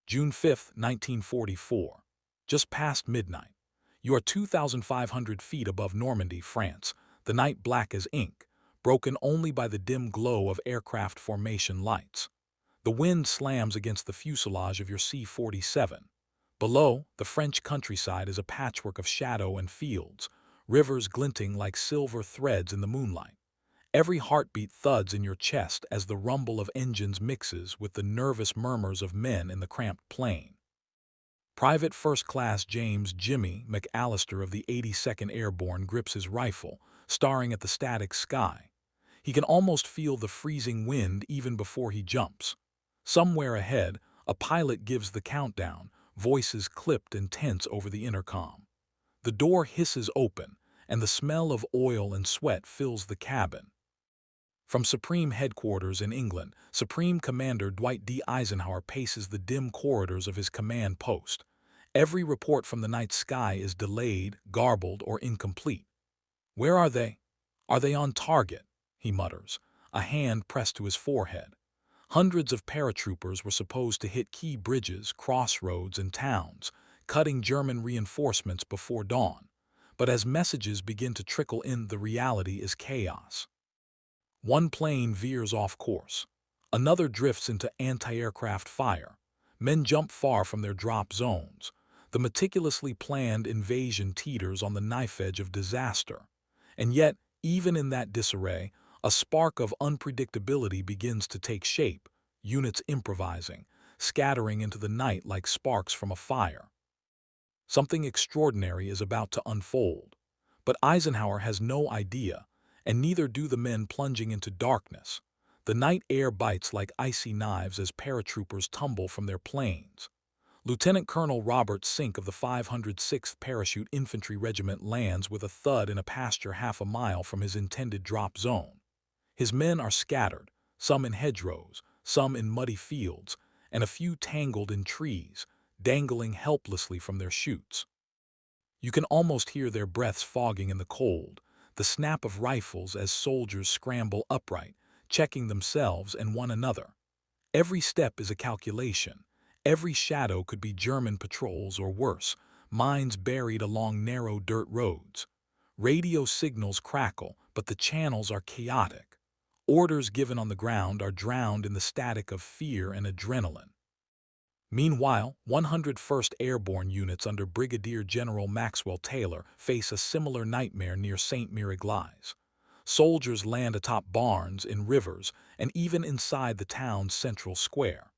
June 5, 1944. Just past midnight. You are 2,500 feet above Normandy, France, the night black as ink, broken only by the dim glow of aircraft formation lights. The wind slams against the fuselage of your C-47. Below, the French countryside is a patchwork of shadow and fields, rivers glinting like silver threads in the moonlight. Every heartbeat thuds in your chest as the rumble of engines mixes with the nervous murmurs of men in the cramped plane. Private First Class James "Jimmy" McAllister of the 82nd Airborne grips his rifle, staring at the static sky. He can almost feel the freezing wind even before he jumps. Somewhere ahead, a pilot gives the countdown, voices clipped and tense over the intercom. The door hisses open, and the smell of oil and sweat fills the cabin. From Supreme Headquarters in England, Supreme Commander Dwight D. Eisenhower paces the dim corridors of his command post. Every report from the night sky is delayed, garbled, or incomplete. "Where are they? Are they on target?" he mutters, a hand pressed to his forehead. Hundreds of paratroopers were supposed to hit key bridges, crossroads, and towns, cutting German reinforcements before dawn. But as messages begin to trickle in, the reality is chaos. One plane veers off course. Another drifts into anti-aircraft fire. Men jump far from their drop zones. The meticulously planned invasion teeters on the knife edge of disaster. And yet, even in that disarray, a spark of unpredictability begins to take shape, units improvising, scattering into the night like sparks from a fire. Something extraordinary is about to unfold. But Eisenhower has no idea, and neither do the men plunging into darkness. The night air bites like icy knives as paratroopers tumble from their planes. Lieutenant Colonel Robert Sink of the 506th Parachute Infantry Regiment lands with a thud in a pasture half a mile from his intended drop zone. His men are scattered, some in hedgerows, some in muddy fields, and a few tangled in trees, dangling helplessly from their chutes. You can almost hear their breaths fogging in the cold, the snap of rifles as soldiers scramble upright, checking themselves and one another. Every step is a calculation. Every shadow could be German patrols or worse, mines buried along narrow dirt roads. Radio signals crackle, but the channels are chaotic. Orders given on the ground are drowned in the static of fear and adrenaline. Meanwhile, 101st Airborne units under Brigadier General Maxwell Taylor face a similar nightmare near St. Miraglais. Soldiers land atop barns, in rivers, and even inside the town's central square.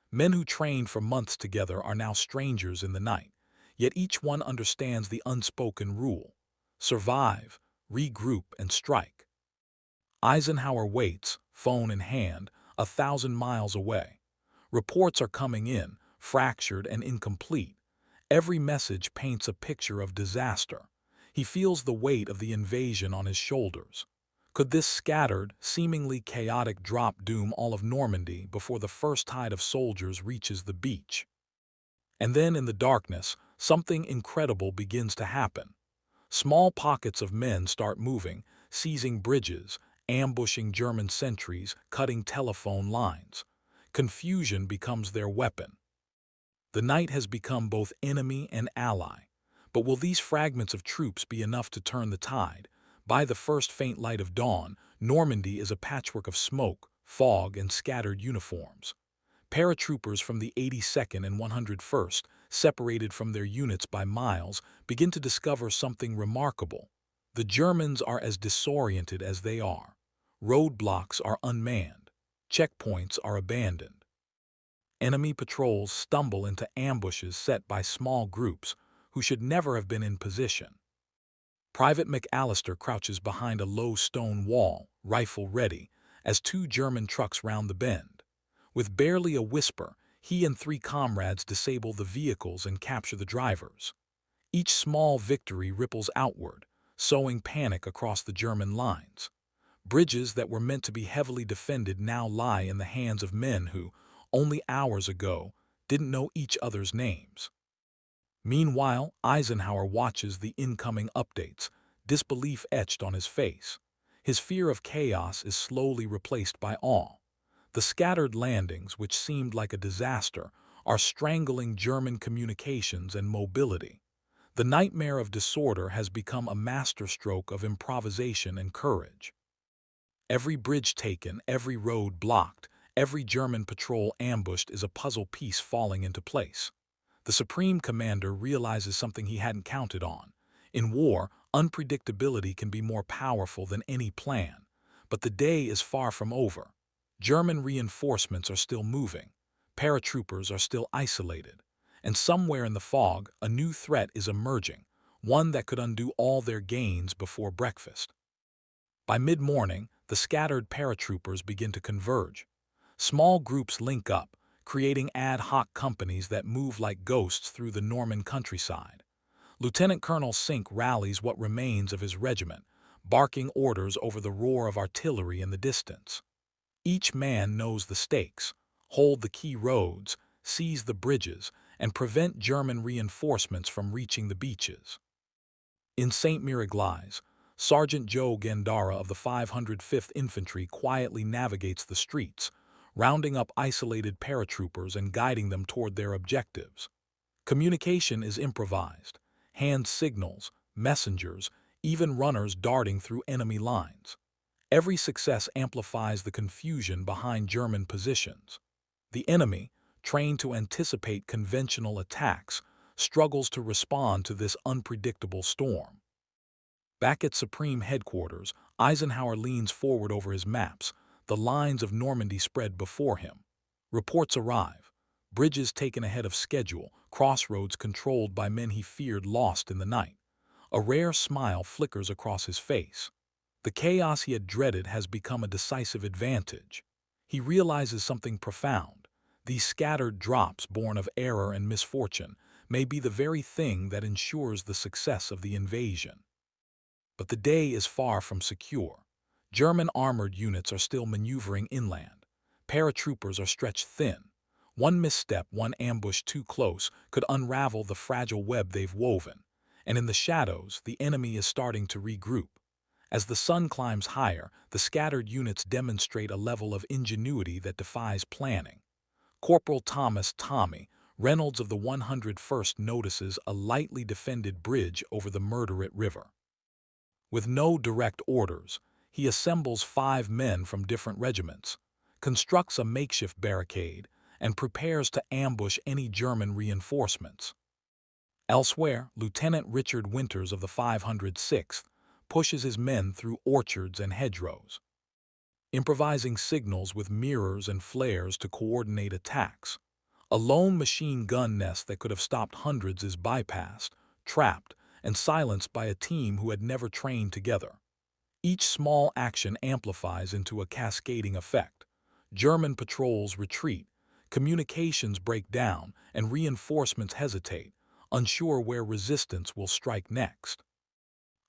Men who trained for months together are now strangers in the night, yet each one understands the unspoken rule: survive, regroup, and strike. Eisenhower waits, phone in hand, 1,000 miles away. Reports are coming in, fractured and incomplete. Every message paints a picture of disaster. He feels the weight of the invasion on his shoulders. Could this scattered, seemingly chaotic drop doom all of Normandy before the first tide of soldiers reaches the beach? And then in the darkness, something incredible begins to happen. Small pockets of men start moving, seizing bridges, ambushing German sentries, cutting telephone lines. Confusion becomes their weapon. The night has become both enemy and ally. But will these fragments of troops be enough to turn the tide? By the first faint light of dawn, Normandy is a patchwork of smoke, fog, and scattered uniforms. Paratroopers from the 82nd and 101st, separated from their units by miles, begin to discover something remarkable. The Germans are as disoriented as they are. Roadblocks are unmanned. Checkpoints are abandoned. Enemy patrols stumble into ambushes set by small groups who should never have been in position. Private McAllister crouches behind a low stone wall, rifle ready, as two German trucks round the bend. With barely a whisper, he and 3 comrades disable the vehicles and capture the drivers. Each small victory ripples outward, sowing panic across the German lines. Bridges that were meant to be heavily defended now lie in the hands of men who, only hours ago, didn't know each other's names. Meanwhile, Eisenhower watches the incoming updates, disbelief etched on his face. His fear of chaos is slowly replaced by awe. The scattered landings, which seemed like a disaster, are strangling German communications and mobility. The nightmare of disorder has become a masterstroke of improvisation and courage. Every bridge taken, every road blocked, every German patrol ambushed is a puzzle piece falling into place. The Supreme Commander realizes something he hadn't counted on. In war, unpredictability can be more powerful than any plan. But the day is far from over. German reinforcements are still moving. Paratroopers are still isolated. And somewhere in the fog, a new threat is emerging, one that could undo all their gains before breakfast. By mid-morning, the scattered paratroopers begin to converge. Small groups link up, creating ad hoc companies that move like ghosts through the Norman countryside. Lieutenant Colonel Sink rallies what remains of his regiment, barking orders over the roar of artillery in the distance. Each man knows the stakes: hold the key roads, seize the bridges, and prevent German reinforcements from reaching the beaches. In St. Miraglais, Sergeant Joe Gandara of the 505th Infantry quietly navigates the streets, rounding up isolated paratroopers and guiding them toward their objectives. Communication is improvised: hand signals, messengers, even runners darting through enemy lines. Every success amplifies the confusion behind German positions. The enemy, trained to anticipate conventional attacks, struggles to respond to this unpredictable storm. Back at Supreme Headquarters, Eisenhower leans forward over his maps, the lines of Normandy spread before him. Reports arrive: bridges taken ahead of schedule, crossroads controlled by men he feared lost in the night. A rare smile flickers across his face. The chaos he had dreaded has become a decisive advantage. He realizes something profound: these scattered drops born of error and misfortune may be the very thing that ensures the success of the invasion. But the day is far from secure. German armored units are still maneuvering inland. Paratroopers are stretched thin. One misstep, one ambush too close, could unravel the fragile web they've woven. And in the shadows, the enemy is starting to regroup. As the sun climbs higher, the scattered units demonstrate a level of ingenuity that defies planning. Corporal Thomas "Tommy" Reynolds of the 101st notices a lightly defended bridge over the Murderate River. With no direct orders, he assembles 5 men from different regiments, constructs a makeshift barricade, and prepares to ambush any German reinforcements. Elsewhere, Lieutenant Richard Winters of the 506th pushes his men through orchards and hedgerows, improvising signals with mirrors and flares to coordinate attacks. A lone machine gun nest that could have stopped hundreds is bypassed, trapped, and silenced by a team who had never trained together. Each small action amplifies into a cascading effect. German patrols retreat, communications break down, and reinforcements hesitate, unsure where resistance will strike next.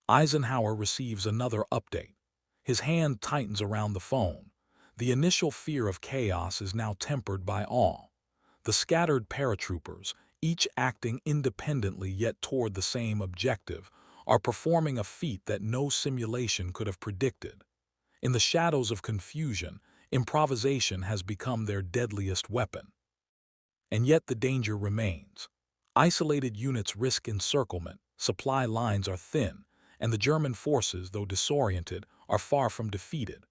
Eisenhower receives another update. His hand tightens around the phone. The initial fear of chaos is now tempered by awe. The scattered paratroopers, each acting independently yet toward the same objective, are performing a feat that no simulation could have predicted. In the shadows of confusion, improvisation has become their deadliest weapon. And yet the danger remains. Isolated units risk encirclement, supply lines are thin, and the German forces, though disoriented, are far from defeated.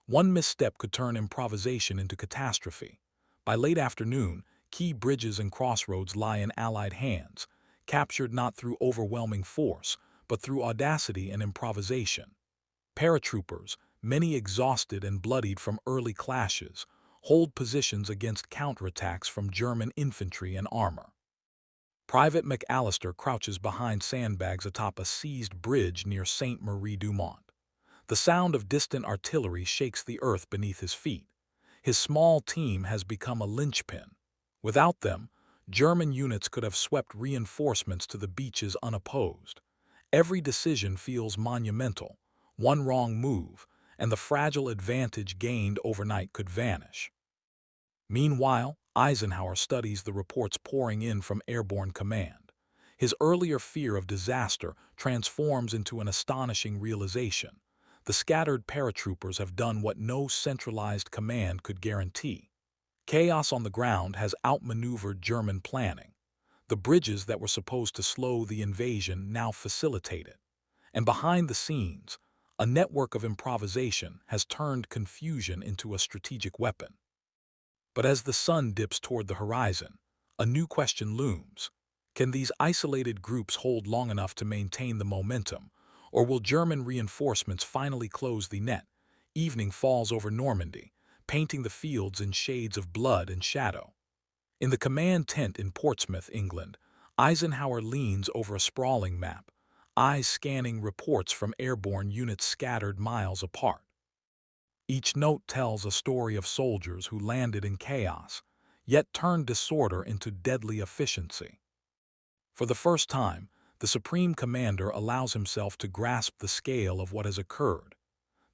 One misstep could turn improvisation into catastrophe. By late afternoon, key bridges and crossroads lie in Allied hands, captured not through overwhelming force, but through audacity and improvisation. Paratroopers, many exhausted and bloodied from early clashes, hold positions against counterattacks from German infantry and armor. Private McAllister crouches behind sandbags atop a seized bridge near Sainte Marie du Mont. The sound of distant artillery shakes the earth beneath his feet. His small team has become a linchpin. Without them, German units could have swept reinforcements to the beaches unopposed. Every decision feels monumental. One wrong move, and the fragile advantage gained overnight could vanish. Meanwhile, Eisenhower studies the reports pouring in from Airborne Command. His earlier fear of disaster transforms into an astonishing realization. The scattered paratroopers have done what no centralized command could guarantee: Chaos on the ground has outmaneuvered German planning. The bridges that were supposed to slow the invasion now facilitate it. And behind the scenes, a network of improvisation has turned confusion into a strategic weapon. But as the sun dips toward the horizon, a new question looms. Can these isolated groups hold long enough to maintain the momentum, or will German reinforcements finally close the net? Evening falls over Normandy, painting the fields in shades of blood and shadow. In the command tent in Portsmouth, England, Eisenhower leans over a sprawling map, eyes scanning reports from airborne units scattered miles apart. Each note tells a story of soldiers who landed in chaos, yet turned disorder into deadly efficiency. For the first time, the Supreme Commander allows himself to grasp the scale of what has occurred.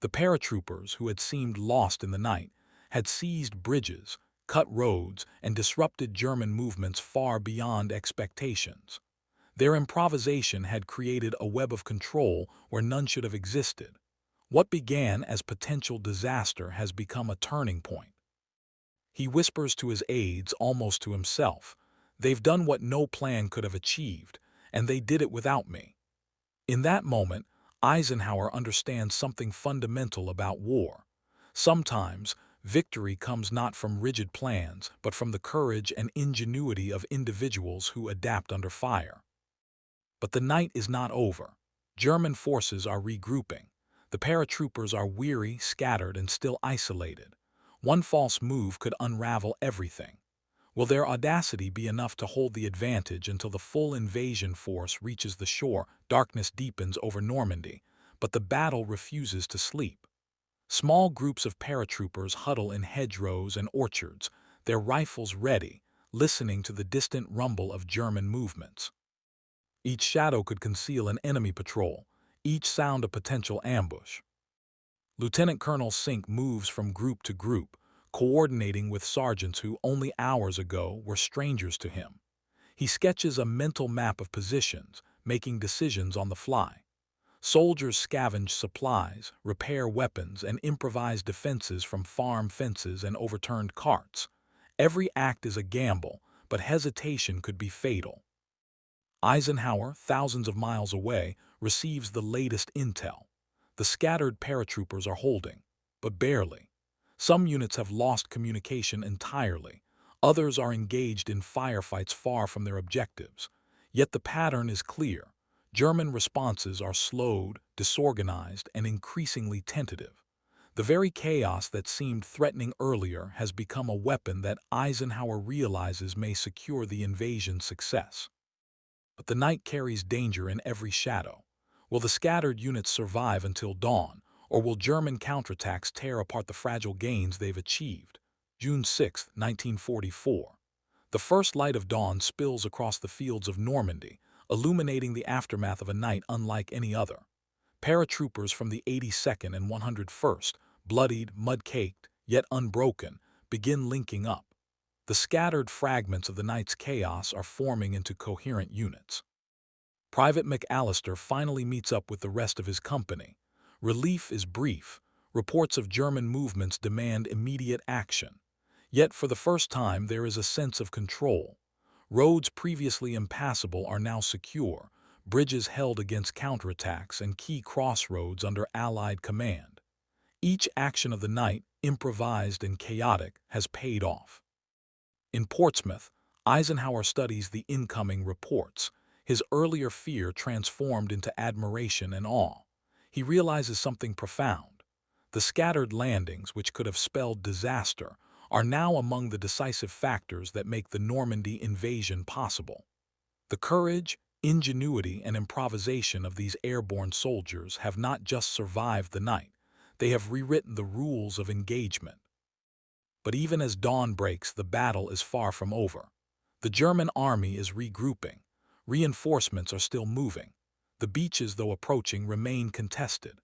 The paratroopers, who had seemed lost in the night, had seized bridges, cut roads, and disrupted German movements far beyond expectations. Their improvisation had created a web of control where none should have existed. What began as potential disaster has become a turning point. He whispers to his aides, almost to himself, "They've done what no plan could have achieved, and they did it without me." In that moment, Eisenhower understands something fundamental about war. Sometimes, victory comes not from rigid plans, but from the courage and ingenuity of individuals who adapt under fire. But the night is not over. German forces are regrouping. The paratroopers are weary, scattered, and still isolated. One false move could unravel everything. Will their audacity be enough to hold the advantage until the full invasion force reaches the shore? Darkness deepens over Normandy, but the battle refuses to sleep. Small groups of paratroopers huddle in hedgerows and orchards, their rifles ready, listening to the distant rumble of German movements. Each shadow could conceal an enemy patrol, each sound a potential ambush. Lieutenant Colonel Sink moves from group to group, coordinating with sergeants who only hours ago were strangers to him. He sketches a mental map of positions, making decisions on the fly. Soldiers scavenge supplies, repair weapons, and improvise defenses from farm fences and overturned carts. Every act is a gamble, but hesitation could be fatal. Eisenhower, thousands of miles away, receives the latest intel. The scattered paratroopers are holding, but barely. Some units have lost communication entirely. Others are engaged in firefights far from their objectives. Yet the pattern is clear. German responses are slowed, disorganized, and increasingly tentative. The very chaos that seemed threatening earlier has become a weapon that Eisenhower realizes may secure the invasion's success. But the night carries danger in every shadow. Will the scattered units survive until dawn, or will German counterattacks tear apart the fragile gains they've achieved? June 6, 1944. The first light of dawn spills across the fields of Normandy, illuminating the aftermath of a night unlike any other. Paratroopers from the 82nd and 101st, bloodied, mud-caked, yet unbroken, begin linking up. The scattered fragments of the night's chaos are forming into coherent units. Private McAllister finally meets up with the rest of his company. Relief is brief. Reports of German movements demand immediate action. Yet for the first time there is a sense of control. Roads previously impassable are now secure, bridges held against counterattacks, and key crossroads under Allied command. Each action of the night, improvised and chaotic, has paid off. In Portsmouth, Eisenhower studies the incoming reports, his earlier fear transformed into admiration and awe. He realizes something profound. The scattered landings, which could have spelled disaster, are now among the decisive factors that make the Normandy invasion possible. The courage, ingenuity, and improvisation of these airborne soldiers have not just survived the night, they have rewritten the rules of engagement. But even as dawn breaks, the battle is far from over. The German army is regrouping. Reinforcements are still moving. The beaches, though approaching, remain contested.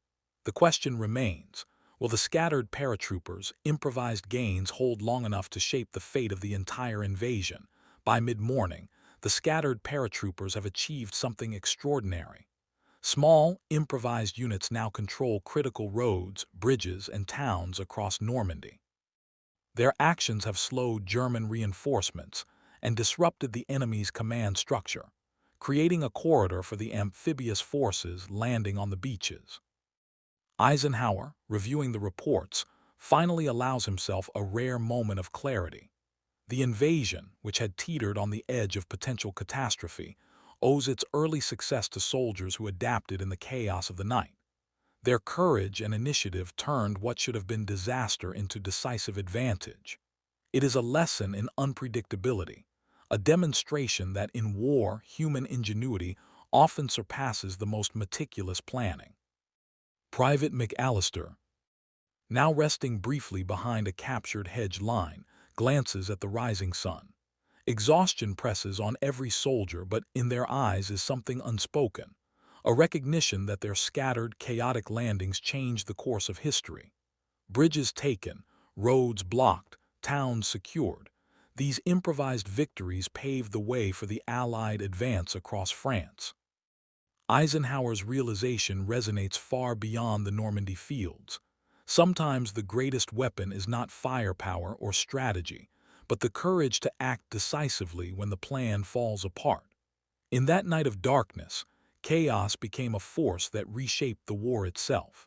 The question remains, will the scattered paratroopers' improvised gains hold long enough to shape the fate of the entire invasion? By mid-morning, the scattered paratroopers have achieved something extraordinary. Small, improvised units now control critical roads, bridges, and towns across Normandy. Their actions have slowed German reinforcements and disrupted the enemy's command structure, creating a corridor for the amphibious forces landing on the beaches. Eisenhower, reviewing the reports, finally allows himself a rare moment of clarity. The invasion, which had teetered on the edge of potential catastrophe, owes its early success to soldiers who adapted in the chaos of the night. Their courage and initiative turned what should have been disaster into decisive advantage. It is a lesson in unpredictability, a demonstration that in war, human ingenuity often surpasses the most meticulous planning. Private McAllister, now resting briefly behind a captured hedge line, glances at the rising sun. Exhaustion presses on every soldier, but in their eyes is something unspoken, a recognition that their scattered, chaotic landings changed the course of history. Bridges taken, roads blocked, towns secured. These improvised victories paved the way for the Allied advance across France. Eisenhower's realization resonates far beyond the Normandy fields. Sometimes the greatest weapon is not firepower or strategy, but the courage to act decisively when the plan falls apart. In that night of darkness, chaos became a force that reshaped the war itself.